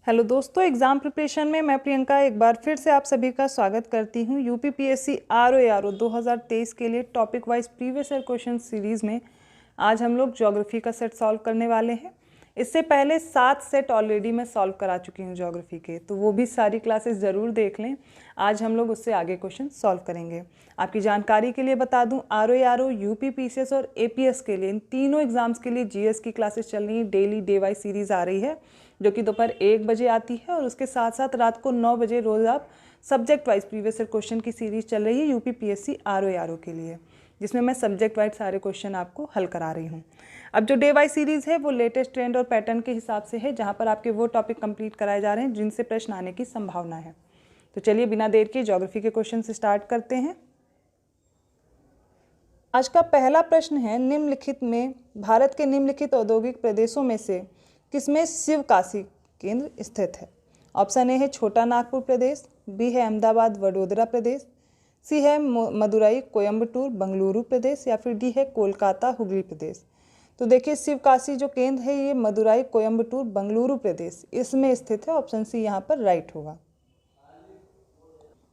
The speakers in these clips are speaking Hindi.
हेलो दोस्तों, एग्ज़ाम प्रिपरेशन में मैं प्रियंका एक बार फिर से आप सभी का स्वागत करती हूँ। यूपीपीएससी आरओ 2023 के लिए topic wise previous year question series में आज हम लोग ज्योग्राफी का सेट सॉल्व करने वाले हैं। इससे पहले 7 सेट ऑलरेडी मैं सॉल्व करा चुकी हूँ ज्योग्राफी के, तो वो भी सारी क्लासेस ज़रूर देख लें। आज हम लोग उससे आगे क्वेश्चन सॉल्व करेंगे। आपकी जानकारी के लिए बता दूं, आरओ, यूपीपीसीएस और एपीएस के लिए इन तीनों एग्जाम्स के लिए जीएस की क्लासेस चल रही हैं। डेली डे वाइज सीरीज़ आ रही है जो कि दोपहर 1 बजे आती है, और उसके साथ साथ रात को 9 बजे रोज़ आप subject wise previous year question की सीरीज़ चल रही है यूपीपीएससी आरओ के लिए, जिसमें मैं सब्जेक्ट वाइज सारे क्वेश्चन आपको हल करा रही हूँ। अब जो डे वाइज सीरीज़ है वो लेटेस्ट ट्रेंड और पैटर्न के हिसाब से है, जहाँ पर आपके वो टॉपिक कंप्लीट कराए जा रहे हैं जिनसे प्रश्न आने की संभावना है। तो चलिए बिना देर के ज्योग्राफी के क्वेश्चन से स्टार्ट करते हैं। आज का पहला प्रश्न है, निम्नलिखित में भारत के निम्नलिखित औद्योगिक प्रदेशों में से किसमें शिवकाशी केंद्र स्थित है? ऑप्शन ए है छोटा नागपुर प्रदेश, बी है अहमदाबाद वडोदरा प्रदेश, सी है मदुरई कोयम्बटूर बंगलुरु प्रदेश, या फिर डी है कोलकाता हुगली प्रदेश। तो देखिए, शिवकाशी जो केंद्र है ये मदुरई कोयम्बटूर बंगलुरु प्रदेश इसमें स्थित है। ऑप्शन सी यहाँ पर राइट होगा।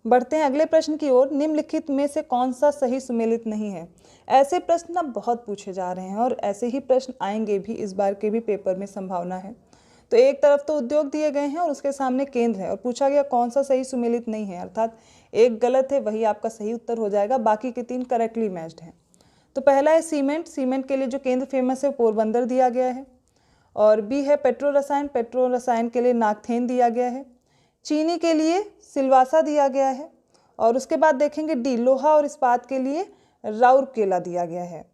बढ़ते हैं अगले प्रश्न की ओर। निम्नलिखित में से कौन सा सही सुमेलित नहीं है? ऐसे प्रश्न ना बहुत पूछे जा रहे हैं और ऐसे ही प्रश्न आएंगे भी, इस बार के भी पेपर में संभावना है। तो एक तरफ तो उद्योग दिए गए हैं और उसके सामने केंद्र है, और पूछा गया कौन सा सही सुमेलित नहीं है, अर्थात एक गलत है वही आपका सही उत्तर हो जाएगा, बाकी के 3 करेक्टली मैच्ड हैं। तो पहला है सीमेंट। सीमेंट के लिए जो केंद्र फेमस है पोरबंदर दिया गया है। और बी है पेट्रो रसायन। पेट्रो रसायन के लिए नागथेन दिया गया है। चीनी के लिए सिलवासा दिया गया है। और उसके बाद देखेंगे डी, लोहा और इस्पात के लिए राउरकेला दिया गया है।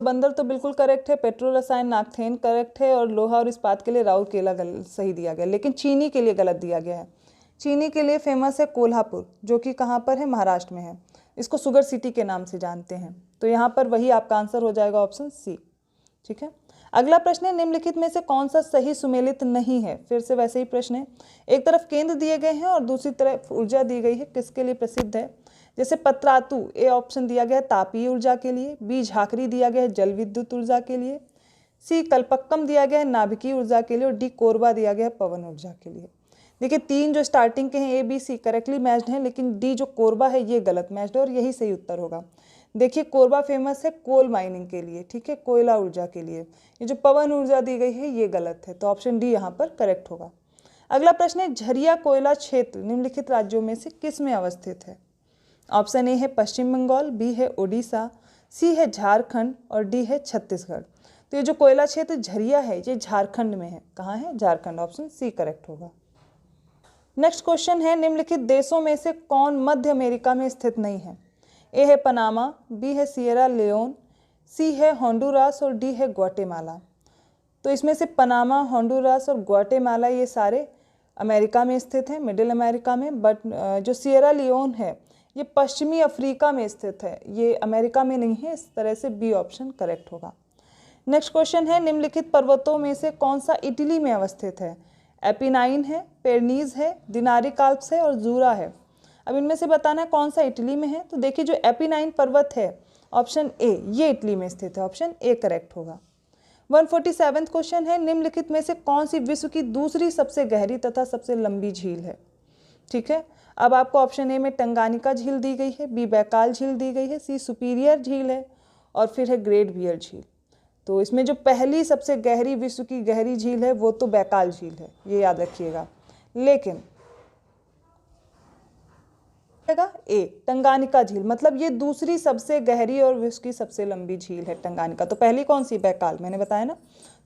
बंदर तो बिल्कुल करेक्ट है, पेट्रो रसायन नागथेन करेक्ट है, और लोहा और इस्पात के लिए राउरकेला सही दिया गया। लेकिन चीनी के लिए गलत दिया गया है। चीनी के लिए फेमस है कोल्हापुर, जो कि कहाँ पर है? महाराष्ट्र में है। इसको शुगर सिटी के नाम से जानते हैं। तो यहाँ पर वही आपका आंसर हो जाएगा, ऑप्शन सी। ठीक है। अगला प्रश्न है, निम्नलिखित में से कौन सा सही सुमेलित नहीं है? फिर से वैसे ही प्रश्न है। एक तरफ केंद्र दिए गए हैं और दूसरी तरफ ऊर्जा दी गई है, किसके लिए प्रसिद्ध है? जैसे पत्रातु, ए ऑप्शन दिया गया है तापीय ऊर्जा के लिए, बी झाकरी दिया गया है जल विद्युत ऊर्जा के लिए, सी कल्पक्कम दिया गया है नाभिकीय ऊर्जा के लिए, और डी कोरबा दिया गया है पवन ऊर्जा के लिए। देखिए, 3 जो स्टार्टिंग के हैं A B C correctly matched हैं, लेकिन डी जो कोरबा है ये गलत मैच्ड है, और यही सही उत्तर होगा। देखिए, कोरबा फेमस है कोल माइनिंग के लिए, ठीक है, कोयला ऊर्जा के लिए। ये जो पवन ऊर्जा दी गई है ये गलत है, तो ऑप्शन डी यहाँ पर करेक्ट होगा। अगला प्रश्न है, झरिया कोयला क्षेत्र निम्नलिखित राज्यों में से किस में अवस्थित है? ऑप्शन ए है पश्चिम बंगाल, बी है ओडिशा, सी है झारखंड, और डी है छत्तीसगढ़। तो ये जो कोयला क्षेत्र झरिया है ये झारखंड में है। कहाँ है? झारखंड। ऑप्शन सी करेक्ट होगा। नेक्स्ट क्वेश्चन है, निम्नलिखित देशों में से कौन मध्य अमेरिका में स्थित नहीं है? ए है पनामा, बी है सिएरा लियोन, सी है होंडुरास, और डी है ग्वाटेमाला। तो इसमें से पनामा, होंडुरास और ग्वाटेमाला ये सारे अमेरिका में स्थित हैं, मिडिल अमेरिका में। बट जो सिएरा लियोन है ये पश्चिमी अफ्रीका में स्थित है, ये अमेरिका में नहीं है। इस तरह से बी ऑप्शन करेक्ट होगा। नेक्स्ट क्वेश्चन है, निम्नलिखित पर्वतों में से कौन सा इटली में अवस्थित है? एपिनाइन है, पेरनीज है, दिनारिक आल्प्स है, और जूरा है। अब इनमें से बताना है कौन सा इटली में है। तो देखिए, जो एपिनाइन पर्वत है ऑप्शन ए ये इटली में स्थित है। ऑप्शन ए करेक्ट होगा। 147वां क्वेश्चन है, निम्नलिखित में से कौन सी विश्व की दूसरी सबसे गहरी तथा सबसे लंबी झील है? ठीक है। अब आपको ऑप्शन ए में टंगानिका झील दी गई है, बी बैकाल झील दी गई है, सी सुपीरियर झील है, और फिर है ग्रेट बियर झील। तो इसमें जो पहली सबसे गहरी विश्व की गहरी झील है वो तो बैकाल झील है, ये याद रखिएगा। लेकिन ए टंगानिका झील, मतलब ये दूसरी सबसे गहरी और विश्व की सबसे लंबी झील है टंगानिका। तो पहली कौन सी? बैकाल, मैंने बताया ना।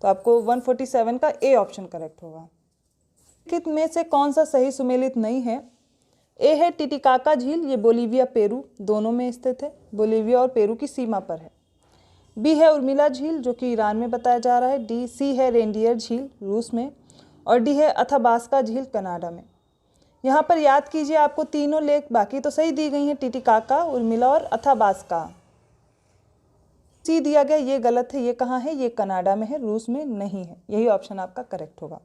तो आपको 147 का ए ऑप्शन करेक्ट होगा। निम्नलिखित में से कौन सा सही सुमेलित नहीं है? ए है टिटिकाका झील, ये बोलीविया पेरू दोनों में स्थित है, बोलीविया और पेरू की सीमा पर है। बी है उर्मिला झील, जो कि ईरान में बताया जा रहा है। डी, सी है रेंडियर झील रूस में, और डी है अथाबास्का झील कनाडा में। यहाँ पर याद कीजिए, आपको तीनों लेख बाकी तो सही दी गई हैं, टिटिकाका, उर्मिला और अथाबास्का। सी दिया गया ये गलत है, ये कहाँ है? ये कनाडा में है, रूस में नहीं है। यही ऑप्शन आपका करेक्ट होगा।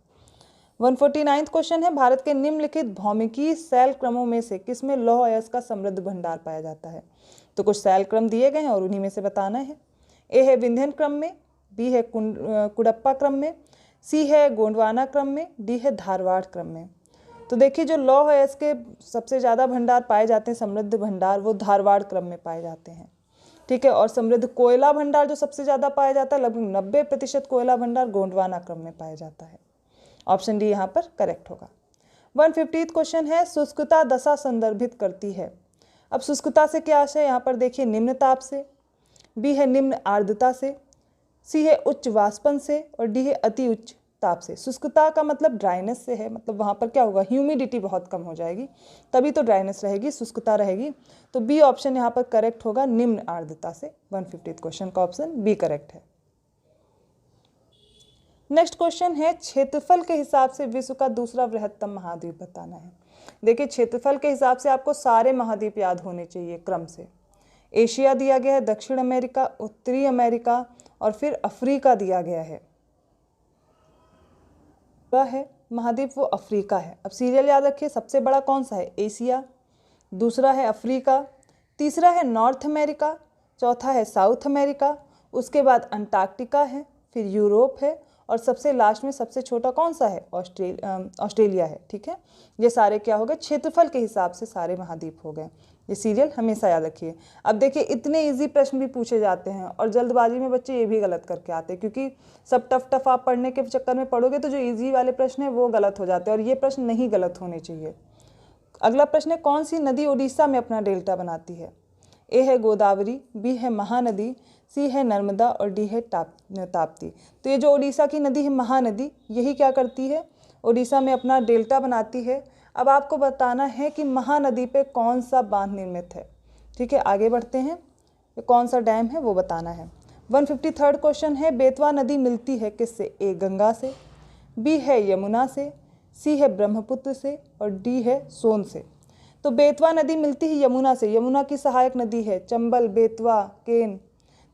149वां क्वेश्चन है, भारत के निम्नलिखित भौमिकीय शैल क्रमों में से किसमें लौह अयस्क का समृद्ध भंडार पाया जाता है? तो कुछ शैल क्रम दिए गए हैं और उन्हीं में से बताना है। ए है विंध्यन क्रम में, बी है कुडप्पा क्रम में, सी है गोंडवाना क्रम में, डी है धारवाड़ क्रम में। तो देखिए जो लौह अयस्क के सबसे ज़्यादा भंडार पाए जाते हैं, समृद्ध भंडार, वो धारवाड़ क्रम में पाए जाते हैं, ठीक है। और समृद्ध कोयला भंडार जो सबसे ज़्यादा पाया जाता है, लगभग 90% कोयला भंडार गोंडवाना क्रम में पाया जाता है। ऑप्शन डी यहाँ पर करेक्ट होगा। 150th क्वेश्चन है, शुष्कता दशा संदर्भित करती है। अब शुष्कता से क्या आशय, यहाँ पर देखिए निम्न ताप से, बी है निम्न आर्द्रता से, सी है उच्च वाष्पन से, और डी है अति उच्च ताप से। शुष्कता का मतलब ड्राइनेस से है, मतलब वहाँ पर क्या होगा, ह्यूमिडिटी बहुत कम हो जाएगी, तभी तो ड्राइनेस रहेगी, शुष्कता रहेगी। तो बी ऑप्शन यहाँ पर करेक्ट होगा, निम्न आर्द्रता से। 150th क्वेश्चन का ऑप्शन बी करेक्ट है। नेक्स्ट क्वेश्चन है, क्षेत्रफल के हिसाब से विश्व का दूसरा बृहत्तम महाद्वीप बताना है। देखिए क्षेत्रफल के हिसाब से आपको सारे महाद्वीप याद होने चाहिए क्रम से। एशिया दिया गया है, दक्षिण अमेरिका, उत्तरी अमेरिका और फिर अफ्रीका दिया गया है। है महाद्वीप वो अफ्रीका है। अब सीरियल याद रखिए, सबसे बड़ा कौन सा है, एशिया, दूसरा है अफ्रीका, तीसरा है नॉर्थ अमेरिका, चौथा है साउथ अमेरिका, उसके बाद अंटार्कटिका है, फिर यूरोप है, और सबसे लास्ट में सबसे छोटा कौन सा है, ऑस्ट्रेलिया है, ठीक है। ये सारे क्या हो गए, क्षेत्रफल के हिसाब से सारे महाद्वीप हो गए। ये सीरियल हमेशा याद रखिए। अब देखिए इतने इजी प्रश्न भी पूछे जाते हैं और जल्दबाजी में बच्चे ये भी गलत करके आते हैं, क्योंकि सब टफ आप पढ़ने के चक्कर में पढ़ोगे तो जो इजी वाले प्रश्न है वो गलत हो जाते हैं, और ये प्रश्न नहीं गलत होने चाहिए। अगला प्रश्न है, कौन सी नदी उड़ीसा में अपना डेल्टा बनाती है। ए है गोदावरी, बी है महानदी, सी है नर्मदा और डी है ताप्ती। तो ये जो उड़ीसा की नदी है महानदी, यही क्या करती है, उड़ीसा में अपना डेल्टा बनाती है। अब आपको बताना है कि महानदी पे कौन सा बांध निर्मित है, ठीक है। आगे बढ़ते हैं, कौन सा डैम है वो बताना है। 153rd क्वेश्चन है, बेतवा नदी मिलती है किससे, ए गंगा से, बी है यमुना से, सी है ब्रह्मपुत्र से और डी है सोन से। तो बेतवा नदी मिलती है यमुना से, यमुना की सहायक नदी है, चंबल, बेतवा, केन,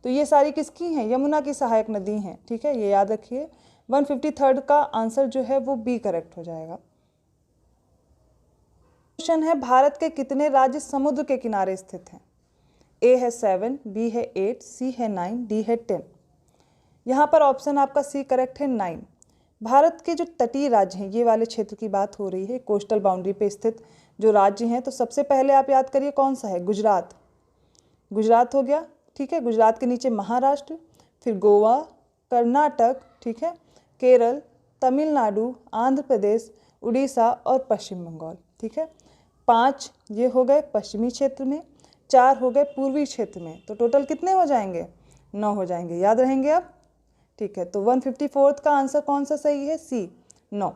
तो ये सारी किसकी हैं, यमुना की सहायक नदी हैं, ठीक है, ये याद रखिए। 153rd का आंसर जो है वो बी करेक्ट हो जाएगा। क्वेश्चन है, भारत के कितने राज्य समुद्र के किनारे स्थित हैं। ए है 7, बी है 8, सी है 9, डी है 10। यहाँ पर ऑप्शन आपका सी करेक्ट है, 9। भारत के जो तटीय राज्य हैं, ये वाले क्षेत्र की बात हो रही है, कोस्टल बाउंड्री पे स्थित जो राज्य हैं, तो सबसे पहले आप याद करिए कौन सा है, गुजरात, गुजरात हो गया, ठीक है। गुजरात के नीचे महाराष्ट्र, फिर गोवा, कर्नाटक, ठीक है, केरल, तमिलनाडु, आंध्र प्रदेश, उड़ीसा और पश्चिम बंगाल, ठीक है। 5 ये हो गए पश्चिमी क्षेत्र में, 4 हो गए पूर्वी क्षेत्र में, तो टोटल कितने हो जाएंगे, 9 हो जाएंगे, याद रहेंगे अब, ठीक है। तो 154th का आंसर कौन सा सही है, सी, 9।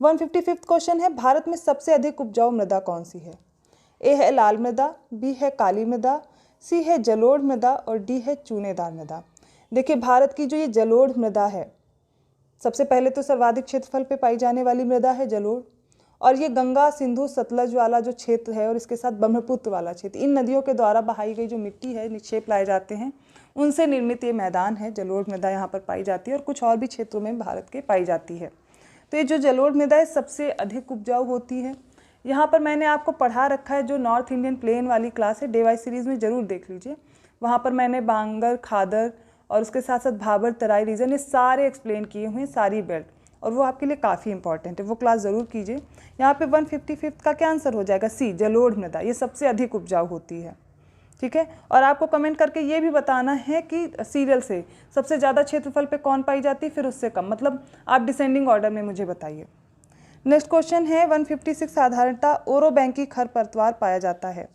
155th क्वेश्चन है, भारत में सबसे अधिक उपजाऊ मृदा कौन सी है। ए है लाल मृदा, बी है काली मृदा, सी है जलोढ़ मृदा और डी है चूनेदार मृदा। देखिए भारत की जो ये जलोढ़ मृदा है, सबसे पहले तो सर्वाधिक क्षेत्रफल पे पाई जाने वाली मृदा है जलोढ़, और ये गंगा, सिंधु, सतलज वाला जो क्षेत्र है और इसके साथ ब्रह्मपुत्र वाला क्षेत्र, इन नदियों के द्वारा बहाई गई जो मिट्टी है, निक्षेप लाए जाते हैं, उनसे निर्मित ये मैदान है, जलोढ़ मृदा यहाँ पर पाई जाती है, और कुछ और भी क्षेत्रों में भारत के पाई जाती है। तो ये जो जलोढ़ मृदा है सबसे अधिक उपजाऊ होती है। यहाँ पर मैंने आपको पढ़ा रखा है, जो नॉर्थ इंडियन प्लेन वाली क्लास है, डे वाइज सीरीज़ में ज़रूर देख लीजिए, वहाँ पर मैंने बांगर, खादर और उसके साथ साथ भाबर, तराई रीजन, ये सारे एक्सप्लेन किए हुए हैं, सारी बेल्ट, और वो आपके लिए काफ़ी इंपॉर्टेंट है, वो क्लास ज़रूर कीजिए। यहाँ पे 155th का क्या आंसर हो जाएगा, सी, जलोढ़ मृदा, ये सबसे अधिक उपजाऊ होती है, ठीक है। और आपको कमेंट करके ये भी बताना है कि सीरियल से सबसे ज़्यादा क्षेत्रफल पे कौन पाई जाती है, फिर उससे कम, मतलब आप डिसेंडिंग ऑर्डर में मुझे बताइए। नेक्स्ट क्वेश्चन है 156, साधारणतः ओरोबैंकी खरपतवार पाया जाता है।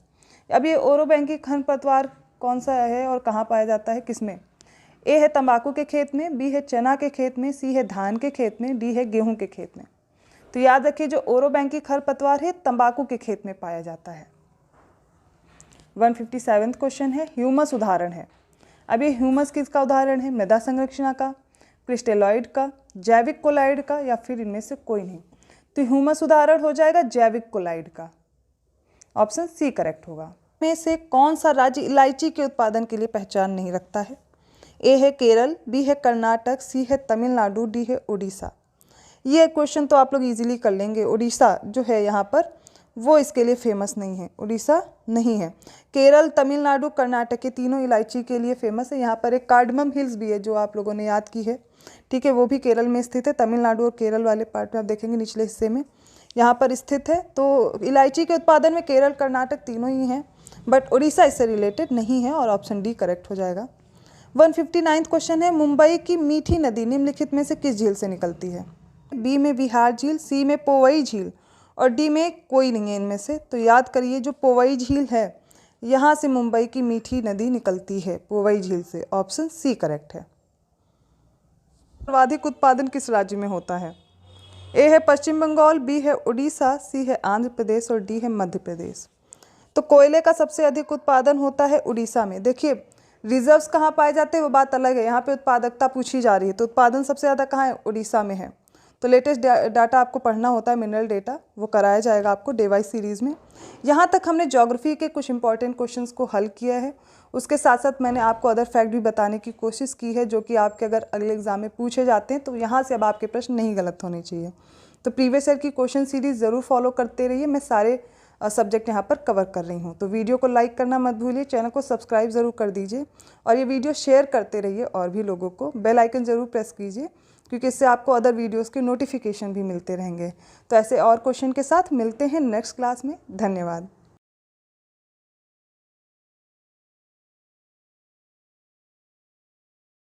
अब ये ओरोबैंकी खरपतवार कौन सा है और कहाँ पाया जाता है, किसमें। ए है तंबाकू के खेत में, बी है चना के खेत में, सी है धान के खेत में, डी है गेहूं के खेत में। तो याद रखिए जो ओरोबैंकी खरपतवार है तंबाकू के खेत में पाया जाता है। 157 क्वेश्चन है, ह्यूमस उदाहरण है। अब ये ह्यूमस किसका उदाहरण है, मृदा संरचना का, क्रिस्टेलॉइड का, जैविक कोलाइड का, या फिर इनमें से कोई नहीं। तो ह्यूमस उदाहरण हो जाएगा जैविक कोलाइड का, ऑप्शन सी करेक्ट होगा। में से कौन सा राज्य इलायची के उत्पादन के लिए पहचान नहीं रखता है। ए है केरल, बी है कर्नाटक, सी है तमिलनाडु, डी है उड़ीसा। ये क्वेश्चन तो आप लोग इजीली कर लेंगे। उड़ीसा जो है यहाँ पर वो इसके लिए फेमस नहीं है, उड़ीसा नहीं है। केरल, तमिलनाडु, कर्नाटक के तीनों इलायची के लिए फेमस है। यहाँ पर एक कार्डमम हिल्स भी है जो आप लोगों ने याद की है, ठीक है, वो भी केरल में स्थित है। तमिलनाडु और केरल वाले पार्ट में आप देखेंगे निचले हिस्से में यहाँ पर स्थित है। तो इलायची के उत्पादन में केरल कर्नाटक तीनों ही हैं, बट उड़ीसा इससे रिलेटेड नहीं है और ऑप्शन डी करेक्ट हो जाएगा। 159 क्वेश्चन है, मुंबई की मीठी नदी निम्नलिखित में से किस झील से निकलती है? बी में बिहार झील, सी में पोवई झील और डी में कोई नहीं है इनमें से। तो याद करिए, जो पोवई झील है यहाँ से मुंबई की मीठी नदी निकलती है, पोवई झील से। ऑप्शन सी करेक्ट है। सर्वाधिक उत्पादन किस राज्य में होता है? ए है पश्चिम बंगाल, बी है उड़ीसा, सी है आंध्र प्रदेश और डी है मध्य प्रदेश। तो कोयले का सबसे अधिक उत्पादन होता है उड़ीसा में। देखिए, रिजर्व्स कहाँ पाए जाते हैं वो बात अलग है, यहाँ पे उत्पादकता पूछी जा रही है। तो उत्पादन सबसे ज़्यादा कहाँ है? उड़ीसा में है। तो लेटेस्ट डाटा आपको पढ़ना होता है, मिनरल डेटा, वो कराया जाएगा आपको डे वाइज सीरीज़ में। यहाँ तक हमने ज्योग्राफी के कुछ इंपॉर्टेंट क्वेश्चंस को हल किया है। उसके साथ साथ मैंने आपको अदर फैक्ट भी बताने की कोशिश की है, जो कि आपके अगर अगले एग्जाम में पूछे जाते हैं तो यहाँ से अब आपके प्रश्न नहीं गलत होने चाहिए। तो प्रीवियस ईयर की क्वेश्चन सीरीज़ ज़रूर फॉलो करते रहिए। मैं सारे सब्जेक्ट यहाँ पर कवर कर रही हूँ। तो वीडियो को लाइक करना मत भूलिए, चैनल को सब्सक्राइब ज़रूर कर दीजिए और ये वीडियो शेयर करते रहिए और भी लोगों को। बेल आइकन ज़रूर प्रेस कीजिए, क्योंकि इससे आपको अदर वीडियोस के नोटिफिकेशन भी मिलते रहेंगे। तो ऐसे और क्वेश्चन के साथ मिलते हैं नेक्स्ट क्लास में। धन्यवाद।